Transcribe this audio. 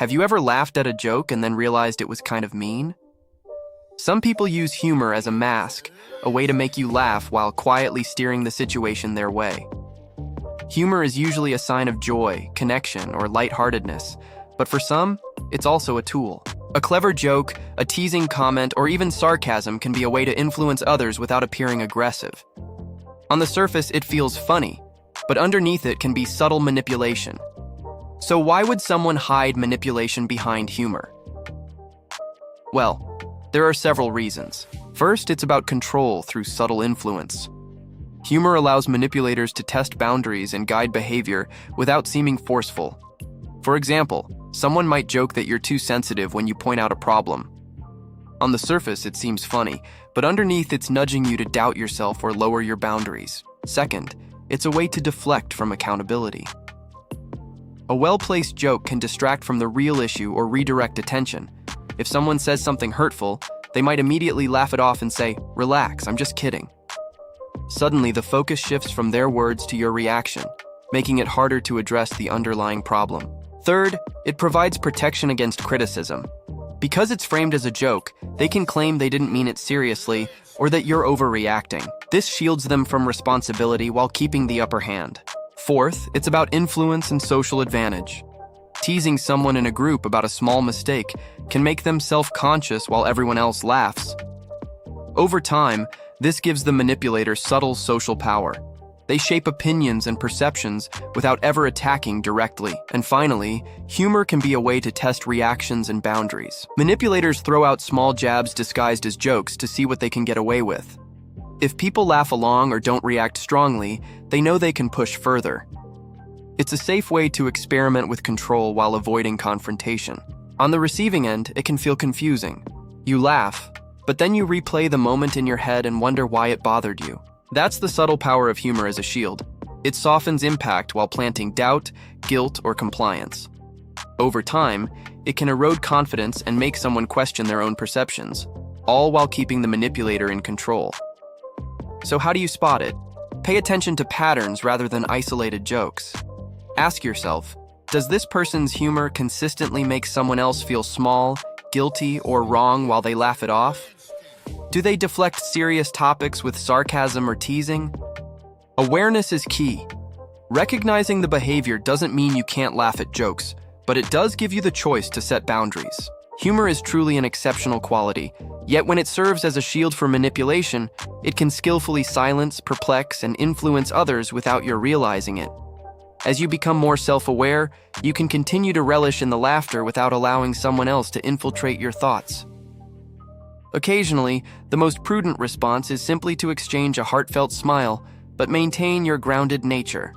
Have you ever laughed at a joke and then realized it was kind of mean? Some people use humor as a mask, a way to make you laugh while quietly steering the situation their way. Humor is usually a sign of joy, connection, or lightheartedness, but for some, it's also a tool. A clever joke, a teasing comment, or even sarcasm can be a way to influence others without appearing aggressive. On the surface, it feels funny, but underneath it can be subtle manipulation. So why would someone hide manipulation behind humor? Well, there are several reasons. First, it's about control through subtle influence. Humor allows manipulators to test boundaries and guide behavior without seeming forceful. For example, someone might joke that you're too sensitive when you point out a problem. On the surface, it seems funny, but underneath it's nudging you to doubt yourself or lower your boundaries. Second, it's a way to deflect from accountability. A well-placed joke can distract from the real issue or redirect attention. If someone says something hurtful, they might immediately laugh it off and say, "Relax, I'm just kidding." Suddenly, the focus shifts from their words to your reaction, making it harder to address the underlying problem. Third, it provides protection against criticism. Because it's framed as a joke, they can claim they didn't mean it seriously or that you're overreacting. This shields them from responsibility while keeping the upper hand. Fourth, it's about influence and social advantage. Teasing someone in a group about a small mistake can make them self-conscious while everyone else laughs. Over time, this gives the manipulator subtle social power. They shape opinions and perceptions without ever attacking directly. And finally, humor can be a way to test reactions and boundaries. Manipulators throw out small jabs disguised as jokes to see what they can get away with. If people laugh along or don't react strongly, they know they can push further. It's a safe way to experiment with control while avoiding confrontation. On the receiving end, it can feel confusing. You laugh, but then you replay the moment in your head and wonder why it bothered you. That's the subtle power of humor as a shield. It softens impact while planting doubt, guilt, or compliance. Over time, it can erode confidence and make someone question their own perceptions, all while keeping the manipulator in control. So how do you spot it? Pay attention to patterns rather than isolated jokes. Ask yourself, does this person's humor consistently make someone else feel small, guilty, or wrong while they laugh it off? Do they deflect serious topics with sarcasm or teasing? Awareness is key. Recognizing the behavior doesn't mean you can't laugh at jokes, but it does give you the choice to set boundaries. Humor is truly an exceptional quality, yet when it serves as a shield for manipulation, it can skillfully silence, perplex, and influence others without your realizing it. As you become more self-aware, you can continue to relish in the laughter without allowing someone else to infiltrate your thoughts. Occasionally, the most prudent response is simply to exchange a heartfelt smile, but maintain your grounded nature.